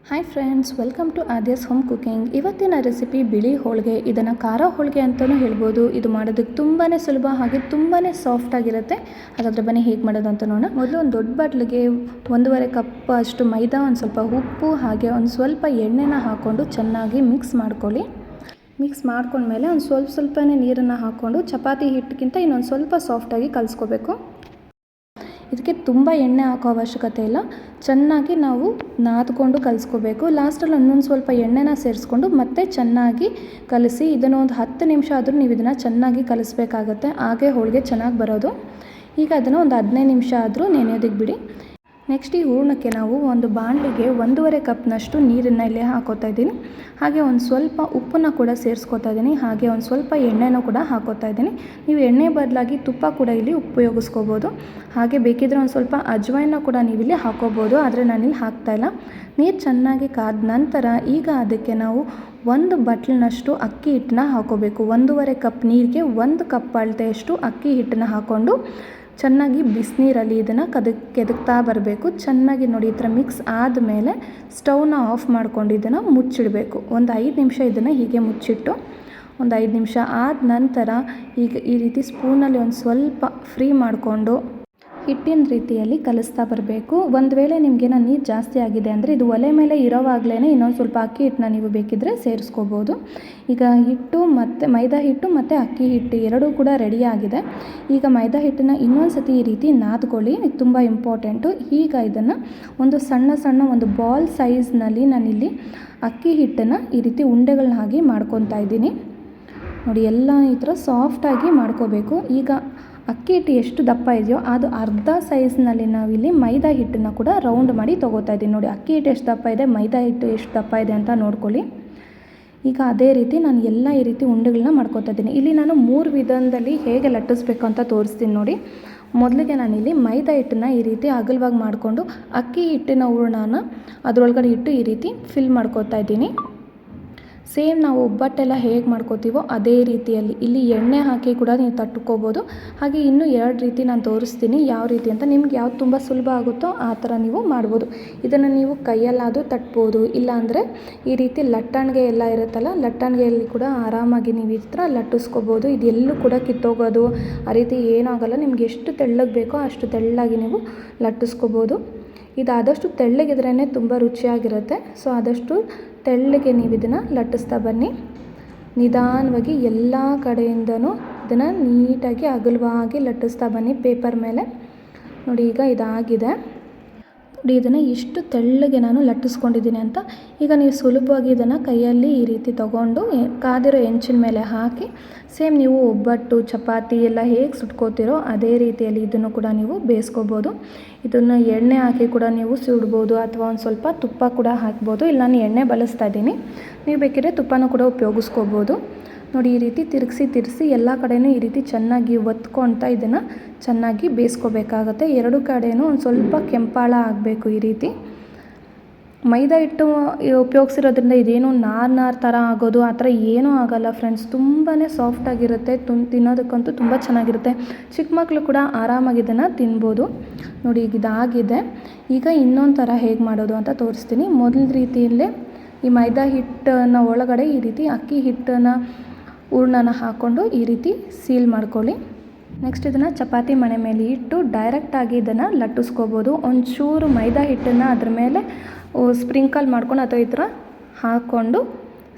Hi friends, welcome to Aadya's home cooking. ಇವತ್ತಿನ recipe ಬಿಳಿ ಹೋಳಿಗೆ. ಇದನ್ನು ಖಾರ ಹೋಳಿಗೆ ಅಂತಲೂ ಹೇಳ್ಬೋದು. ಇದು ಮಾಡೋದಕ್ಕೆ ತುಂಬಾ ಸುಲಭ, ಹಾಗೆ ತುಂಬಾ ಸಾಫ್ಟಾಗಿರುತ್ತೆ. ಹಾಗಾದರೆ ಬನ್ನಿ ಹೇಗೆ ಮಾಡೋದು ಅಂತ ನೋಡೋಣ. ಮೊದಲು ಒಂದು ದೊಡ್ಡ ಬಾಟ್ಲಿಗೆ 1.5 ಕಪ್ ಅಷ್ಟು ಮೈದಾ, ಒಂದು ಸ್ವಲ್ಪ ಉಪ್ಪು, ಹಾಗೆ ಒಂದು ಸ್ವಲ್ಪ ಎಣ್ಣೆನ ಹಾಕ್ಕೊಂಡು ಚೆನ್ನಾಗಿ ಮಿಕ್ಸ್ ಮಾಡ್ಕೊಳ್ಳಿ. ಮಿಕ್ಸ್ ಮಾಡ್ಕೊಂಡ್ಮೇಲೆ ಒಂದು ಸ್ವಲ್ಪನೇ ನೀರನ್ನು ಹಾಕ್ಕೊಂಡು ಚಪಾತಿ ಹಿಟ್ಟಿಗಿಂತ ಇನ್ನೊಂದು ಸ್ವಲ್ಪ ಸಾಫ್ಟಾಗಿ ಕಲಿಸ್ಕೋಬೇಕು. ಇದಕ್ಕೆ ತುಂಬ ಎಣ್ಣೆ ಹಾಕೋ ಅವಶ್ಯಕತೆ ಇಲ್ಲ. ಚೆನ್ನಾಗಿ ನಾವು ನಾದ್ಕೊಂಡು ಕಲಿಸ್ಕೋಬೇಕು. ಲಾಸ್ಟಲ್ಲಿ ಇನ್ನೊಂದು ಸ್ವಲ್ಪ ಎಣ್ಣೆನ ಸೇರಿಸ್ಕೊಂಡು ಮತ್ತೆ ಚೆನ್ನಾಗಿ ಕಲಿಸಿ. ಇದನ್ನು ಒಂದು 10 ನಿಮಿಷ ಆದರೂ ನೀವು ಇದನ್ನು ಚೆನ್ನಾಗಿ ಕಲಿಸ್ಬೇಕಾಗತ್ತೆ. ಹಾಗೆ ಹೋಳಿಗೆ ಚೆನ್ನಾಗಿ ಬರೋದು. ಈಗ ಅದನ್ನು ಒಂದು 15 ನಿಮಿಷ ಆದರೂ ನೆನೆಯೋದಕ್ಕೆ ಬಿಡಿ. ನೆಕ್ಸ್ಟ್ ಈ ಹೂರಣಕ್ಕೆ ನಾವು ಒಂದು ಬಾಣಲಿಗೆ 1.5 ಕಪ್ನಷ್ಟು ನೀರನ್ನು ಇಲ್ಲಿ ಹಾಕೋತಾ ಇದ್ದೀನಿ. ಹಾಗೆ ಒಂದು ಸ್ವಲ್ಪ ಉಪ್ಪನ್ನು ಕೂಡ ಸೇರಿಸ್ಕೊತಾ ಇದ್ದೀನಿ. ಹಾಗೆ ಒಂದು ಸ್ವಲ್ಪ ಎಣ್ಣೆನೂ ಕೂಡ ಹಾಕೋತಾ ಇದ್ದೀನಿ. ನೀವು ಎಣ್ಣೆ ಬದಲಾಗಿ ತುಪ್ಪ ಕೂಡ ಇಲ್ಲಿ ಉಪಯೋಗಿಸ್ಕೋಬೋದು. ಹಾಗೆ ಬೇಕಿದ್ರೆ ಒಂದು ಸ್ವಲ್ಪ ಅಜ್ವೈನ ಕೂಡ ನೀವಿಲ್ಲಿ ಹಾಕೋಬೋದು, ಆದರೆ ನಾನಿಲ್ಲಿ ಹಾಕ್ತಾಯಿಲ್ಲ. ನೀರು ಚೆನ್ನಾಗಿ ಕಾದ ನಂತರ ಈಗ ಅದಕ್ಕೆ ನಾವು 1 ಬಟ್ಲಿನಷ್ಟು ಅಕ್ಕಿ ಹಿಟ್ಟನ್ನ ಹಾಕೋಬೇಕು. 1.5 ಕಪ್ ನೀರಿಗೆ 1 ಕಪ್ ಅಳತೆಯಷ್ಟು ಅಕ್ಕಿ ಹಿಟ್ಟನ್ನ ಹಾಕ್ಕೊಂಡು ಚೆನ್ನಾಗಿ ಬಿಸಿನೀರಲ್ಲಿ ಇದನ್ನು ಕೆದಕ್ತಾ ಬರಬೇಕು. ಚೆನ್ನಾಗಿ ನೋಡಿ, ಈ ಥರ ಮಿಕ್ಸ್ ಆದಮೇಲೆ ಸ್ಟವ್ನ ಆಫ್ ಮಾಡ್ಕೊಂಡು ಇದನ್ನು ಮುಚ್ಚಿಡಬೇಕು. ಒಂದು 5 ನಿಮಿಷ ಇದನ್ನು ಹೀಗೆ ಮುಚ್ಚಿಟ್ಟು ಒಂದು 5 ನಿಮಿಷ ಆದ ನಂತರ ಈಗ ಈ ರೀತಿ ಸ್ಪೂನಲ್ಲಿ ಒಂದು ಸ್ವಲ್ಪ ಫ್ರೀ ಮಾಡಿಕೊಂಡು ಹಿಟ್ಟಿನ ರೀತಿಯಲ್ಲಿ ಕಲಿಸ್ತಾ ಬರಬೇಕು. ಒಂದು ವೇಳೆ ನಿಮಗೇನೋ ನೀರು ಜಾಸ್ತಿ ಆಗಿದೆ ಅಂದರೆ ಇದು ಒಲೆ ಮೇಲೆ ಇರೋವಾಗಲೇ ಇನ್ನೊಂದು ಸ್ವಲ್ಪ ಅಕ್ಕಿ ಹಿಟ್ಟನ್ನ ನೀವು ಬೇಕಿದ್ದರೆ ಸೇರಿಸ್ಕೋಬೋದು. ಈಗ ಹಿಟ್ಟು ಮತ್ತು ಮೈದಾ ಹಿಟ್ಟು ಮತ್ತು ಅಕ್ಕಿ ಹಿಟ್ಟು ಎರಡೂ ಕೂಡ ರೆಡಿಯಾಗಿದೆ. ಈಗ ಮೈದಾ ಹಿಟ್ಟನ್ನು ಇನ್ನೊಂದು ಸತಿ ಈ ರೀತಿ ನಾದ್ಕೊಳ್ಳಿ, ಇದು ತುಂಬ ಇಂಪಾರ್ಟೆಂಟು. ಈಗ ಇದನ್ನು ಒಂದು ಸಣ್ಣ ಒಂದು ಬಾಲ್ ಸೈಜ್ನಲ್ಲಿ ನಾನಿಲ್ಲಿ ಅಕ್ಕಿ ಹಿಟ್ಟನ್ನು ಈ ರೀತಿ ಉಂಡೆಗಳನ್ನ ಹಾಕಿ ಮಾಡ್ಕೊತಾ ಇದ್ದೀನಿ. ನೋಡಿ, ಎಲ್ಲ ಈ ಥರ ಸಾಫ್ಟಾಗಿ ಮಾಡ್ಕೋಬೇಕು. ಈಗ ಅಕ್ಕಿ ಹಿಟ್ಟು ಎಷ್ಟು ದಪ್ಪ ಇದೆಯೋ ಅದು ಅರ್ಧ ಸೈಜ್ನಲ್ಲಿ ನಾವಿಲ್ಲಿ ಮೈದಾ ಹಿಟ್ಟನ್ನು ಕೂಡ ರೌಂಡ್ ಮಾಡಿ ತೊಗೋತಾ ಇದ್ದೀನಿ. ನೋಡಿ, ಅಕ್ಕಿ ಹಿಟ್ಟು ಎಷ್ಟು ದಪ್ಪ ಇದೆ, ಮೈದಾ ಹಿಟ್ಟು ಎಷ್ಟು ದಪ್ಪ ಇದೆ ಅಂತ ನೋಡ್ಕೊಳ್ಳಿ. ಈಗ ಅದೇ ರೀತಿ ನಾನು ಎಲ್ಲ ಈ ರೀತಿ ಉಂಡೆಗಳನ್ನ ಮಾಡ್ಕೊತಾ ಇದ್ದೀನಿ. ಇಲ್ಲಿ ನಾನು 3 ವಿಧಾನದಲ್ಲಿ ಹೇಗೆ ಲಟ್ಟಿಸ್ಬೇಕು ಅಂತ ತೋರಿಸ್ತೀನಿ ನೋಡಿ. ಮೊದಲಿಗೆ ನಾನಿಲ್ಲಿ ಮೈದಾ ಹಿಟ್ಟನ್ನು ಈ ರೀತಿ ಅಗಲವಾಗಿ ಮಾಡಿಕೊಂಡು ಅಕ್ಕಿ ಹಿಟ್ಟಿನ ಹೂರಣನ ಅದರೊಳಗಡೆ ಇಟ್ಟು ಈ ರೀತಿ ಫಿಲ್ ಮಾಡ್ಕೊತಾ ಇದ್ದೀನಿ. ಸೇಮ್ ನಾವು ಒಬ್ಬಟ್ಟೆಲ್ಲ ಹೇಗೆ ಮಾಡ್ಕೋತೀವೋ ಅದೇ ರೀತಿಯಲ್ಲಿ ಇಲ್ಲಿ ಎಣ್ಣೆ ಹಾಕಿ ಕೂಡ ನೀವು ತಟ್ಕೋಬೋದು. ಹಾಗೆ ಇನ್ನೂ 2 ರೀತಿ ನಾನು ತೋರಿಸ್ತೀನಿ ಯಾವ ರೀತಿ ಅಂತ. ನಿಮ್ಗೆ ಯಾವ್ದು ತುಂಬ ಸುಲಭ ಆಗುತ್ತೋ ಆ ಥರ ನೀವು ಮಾಡ್ಬೋದು. ಇದನ್ನು ನೀವು ಕೈಯಲ್ಲಾದರೂ ತಟ್ಬೋದು, ಇಲ್ಲಾಂದರೆ ಈ ರೀತಿ ಲಟ್ಟಣಿಗೆ ಎಲ್ಲ ಇರುತ್ತಲ್ಲ, ಲಟ್ಟಣಿಗೆಯಲ್ಲಿ ಕೂಡ ಆರಾಮಾಗಿ ನೀವು ಈ ಥರ ಲಟ್ಟಿಸ್ಕೋಬೋದು. ಇದೆಲ್ಲೂ ಕೂಡ ಕಿತ್ತೋಗೋದು ಆ ರೀತಿ ಏನಾಗಲ್ಲ. ನಿಮ್ಗೆ ಎಷ್ಟು ತೆಳ್ಳಗೆ ಬೇಕೋ ಅಷ್ಟು ತೆಳ್ಳಗೆ ನೀವು ಲಟ್ಟಿಸ್ಕೋಬೋದು. ಇದು ಆದಷ್ಟು ತೆಳ್ಳಗಿದ್ರೇ ತುಂಬ ರುಚಿಯಾಗಿರುತ್ತೆ. ಸೊ ಆದಷ್ಟು ತೆಳ್ಳಗೆ ನೀವು ಇದನ್ನು ಲಟ್ಟಿಸ್ತಾ ಬನ್ನಿ. ನಿಧಾನವಾಗಿ ಎಲ್ಲ ಕಡೆಯಿಂದನೂ ಇದನ್ನು ನೀಟಾಗಿ ಅಗಲವಾಗಿ ಲಟ್ಟಿಸ್ತಾ ಬನ್ನಿ ಪೇಪರ್ ಮೇಲೆ. ನೋಡಿ, ಈಗ ಇದಾಗಿದೆ. ನೋಡಿ, ಇದನ್ನು ಎಷ್ಟು ತೆಳ್ಳಗೆ ನಾನು ಲಟ್ಟಿಸ್ಕೊಂಡಿದ್ದೀನಿ ಅಂತ. ಈಗ ನೀವು ಸುಲಭವಾಗಿ ಇದನ್ನು ಕೈಯಲ್ಲಿ ಈ ರೀತಿ ತೊಗೊಂಡು ಕಾದಿರೋ ಹೆಂಚಿನ ಮೇಲೆ ಹಾಕಿ ಸೇಮ್ ನೀವು ಒಬ್ಬಟ್ಟು ಚಪಾತಿ ಎಲ್ಲ ಹೇಗೆ ಸುಟ್ಕೋತೀರೋ ಅದೇ ರೀತಿಯಲ್ಲಿ ಇದನ್ನು ಕೂಡ ನೀವು ಬೇಯಿಸ್ಕೋಬೋದು. ಇದನ್ನು ಎಣ್ಣೆ ಹಾಕಿ ಕೂಡ ನೀವು ಸುಡ್ಬೋದು, ಅಥವಾ ಒಂದು ಸ್ವಲ್ಪ ತುಪ್ಪ ಕೂಡ ಹಾಕ್ಬೋದು. ಇಲ್ಲ, ನಾನು ಎಣ್ಣೆ ಬಳಸ್ತಾ ಇದ್ದೀನಿ, ನೀವು ಬೇಕಿದ್ರೆ ತುಪ್ಪನೂ ಕೂಡ ಉಪಯೋಗಿಸ್ಕೋಬೋದು. ನೋಡಿ, ಈ ರೀತಿ ತಿರುಗಿಸಿ ಎಲ್ಲ ಕಡೆಯೂ ಈ ರೀತಿ ಚೆನ್ನಾಗಿ ಒತ್ಕೊಳ್ತಾ ಇದನ್ನು ಚೆನ್ನಾಗಿ ಬೇಯಿಸ್ಕೋಬೇಕಾಗತ್ತೆ. 2 ಕಡೆಯೂ ಒಂದು ಸ್ವಲ್ಪ ಕೆಂಪಾಳ ಆಗಬೇಕು. ಈ ರೀತಿ ಮೈದಾ ಹಿಟ್ಟು ಉಪಯೋಗಿಸಿರೋದ್ರಿಂದ ಇದೇನು ನಾರು ಥರ ಆಗೋದು ಆ ಥರ ಏನೂ ಆಗೋಲ್ಲ ಫ್ರೆಂಡ್ಸ್. ತುಂಬಾ ಸಾಫ್ಟಾಗಿರುತ್ತೆ. ತಿನ್ನೋದಕ್ಕಂತೂ ತುಂಬ ಚೆನ್ನಾಗಿರುತ್ತೆ. ಚಿಕ್ಕ ಮಕ್ಕಳು ಕೂಡ ಆರಾಮಾಗಿ ಇದನ್ನು ತಿನ್ಬೋದು. ನೋಡಿ, ಈಗ ಇದಾಗಿದೆ. ಈಗ ಇನ್ನೊಂದು ಥರ ಹೇಗೆ ಮಾಡೋದು ಅಂತ ತೋರಿಸ್ತೀನಿ. ಮೊದಲ ರೀತಿಯಲ್ಲೇ ಈ ಮೈದಾ ಹಿಟ್ಟನ್ನು ಒಳಗಡೆ ಈ ರೀತಿ ಅಕ್ಕಿ ಹಿಟ್ಟನ್ನು ಹೂರಣನ ಹಾಕ್ಕೊಂಡು ಈ ರೀತಿ ಸೀಲ್ ಮಾಡ್ಕೊಳ್ಳಿ. ನೆಕ್ಸ್ಟ್ ಇದನ್ನು ಚಪಾತಿ ಮಣೆ ಮೇಲೆ ಇಟ್ಟು ಡೈರೆಕ್ಟಾಗಿ ಇದನ್ನು ಲಟ್ಟಿಸ್ಕೋಬೋದು. ಒಂಚೂರು ಮೈದಾ ಹಿಟ್ಟನ್ನು ಅದ್ರ ಮೇಲೆ ಸ್ಪ್ರಿಂಕಲ್ ಮಾಡ್ಕೊಂಡು ಅಥವಾ ಈ ಥರ ಹಾಕ್ಕೊಂಡು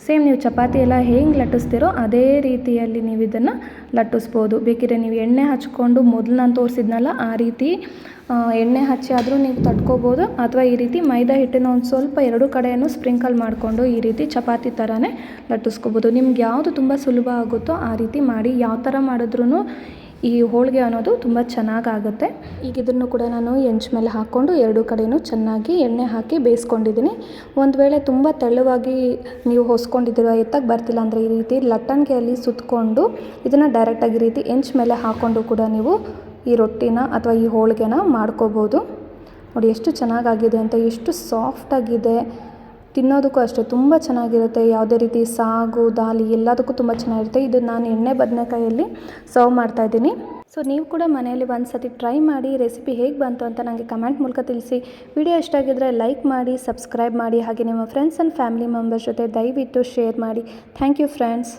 ಸೇಮ್ ನೀವು ಚಪಾತಿ ಎಲ್ಲ ಹೇಗೆ ಲಟ್ಟಿಸ್ತೀರೋ ಅದೇ ರೀತಿಯಲ್ಲಿ ನೀವು ಇದನ್ನು ಲಟ್ಟಿಸ್ಬೋದು. ಬೇಕಿದ್ರೆ ನೀವು ಎಣ್ಣೆ ಹಚ್ಕೊಂಡು ಮೊದಲು ನಾನು ತೋರಿಸಿದ್ನಲ್ಲ ಆ ರೀತಿ ಎಣ್ಣೆ ಹಚ್ಚಿ ಆದರೂ ನೀವು ತಟ್ಕೋಬೋದು, ಅಥವಾ ಈ ರೀತಿ ಮೈದಾ ಹಿಟ್ಟಿನ ಒಂದು ಸ್ವಲ್ಪ 2 ಕಡೆಯನ್ನು ಸ್ಪ್ರಿಂಕಲ್ ಮಾಡಿಕೊಂಡು ಈ ರೀತಿ ಚಪಾತಿ ಥರನೇ ಲಟ್ಟಿಸ್ಕೋಬೋದು. ನಿಮ್ಗೆ ಯಾವುದು ತುಂಬ ಸುಲಭ ಆಗುತ್ತೋ ಆ ರೀತಿ ಮಾಡಿ. ಯಾವ ಥರ ಮಾಡಿದ್ರೂ ಈ ಹೋಳಿಗೆ ಅನ್ನೋದು ತುಂಬ ಚೆನ್ನಾಗಾಗುತ್ತೆ. ಈಗ ಇದನ್ನು ಕೂಡ ನಾನು ಹೆಂಚು ಮೇಲೆ ಹಾಕ್ಕೊಂಡು 2 ಕಡೆಯೂ ಚೆನ್ನಾಗಿ ಎಣ್ಣೆ ಹಾಕಿ ಬೇಯಿಸ್ಕೊಂಡಿದ್ದೀನಿ. ಒಂದು ವೇಳೆ ತುಂಬ ತೆಳುವಾಗಿ ನೀವು ಹೊಸ್ಕೊಂಡಿದ್ದೀರೋ, ಎತ್ತಕ್ಕೆ ಬರ್ತಿಲ್ಲ ಅಂದರೆ ಈ ರೀತಿ ಲಟ್ಟಣಿಗೆಯಲ್ಲಿ ಸುತ್ತಕೊಂಡು ಇದನ್ನು ಡೈರೆಕ್ಟಾಗಿ ಈ ರೀತಿ ಹೆಂಚು ಮೇಲೆ ಹಾಕ್ಕೊಂಡು ಕೂಡ ನೀವು ಈ ರೊಟ್ಟಿನ ಅಥವಾ ಈ ಹೋಳಿಗೆನ ಮಾಡ್ಕೋಬೋದು. ನೋಡಿ, ಎಷ್ಟು ಚೆನ್ನಾಗಾಗಿದೆ ಅಂತ, ಎಷ್ಟು ಸಾಫ್ಟಾಗಿದೆ. ತಿನ್ನೋದಕ್ಕೂ ಅಷ್ಟೇ ತುಂಬ ಚೆನ್ನಾಗಿರುತ್ತೆ. ಯಾವುದೇ ರೀತಿ ಸಾಗು ದಾಲಿ ಎಲ್ಲದಕ್ಕೂ ತುಂಬ ಚೆನ್ನಾಗಿರುತ್ತೆ. ಇದು ನಾನು ಎಣ್ಣೆ ಬದನೆಕಾಯಲ್ಲಿ ಸರ್ವ್ ಮಾಡ್ತಾಯಿದ್ದೀನಿ. ಸೊ ನೀವು ಕೂಡ ಮನೆಯಲ್ಲಿ ಒಂದು ಸತಿ ಟ್ರೈ ಮಾಡಿ ರೆಸಿಪಿ ಹೇಗೆ ಬಂತು ಅಂತ ನನಗೆ ಕಮೆಂಟ್ ಮೂಲಕ ತಿಳಿಸಿ. ವಿಡಿಯೋ ಇಷ್ಟ ಆಗಿದ್ದರೆ ಲೈಕ್ ಮಾಡಿ, ಸಬ್ಸ್ಕ್ರೈಬ್ ಮಾಡಿ, ಹಾಗೆ ನಿಮ್ಮ ಫ್ರೆಂಡ್ಸ್ ಆ್ಯಂಡ್ ಫ್ಯಾಮಿಲಿ ಮೆಂಬರ್ಸ್ ಜೊತೆ ದಯವಿಟ್ಟು ಶೇರ್ ಮಾಡಿ. Thank you friends.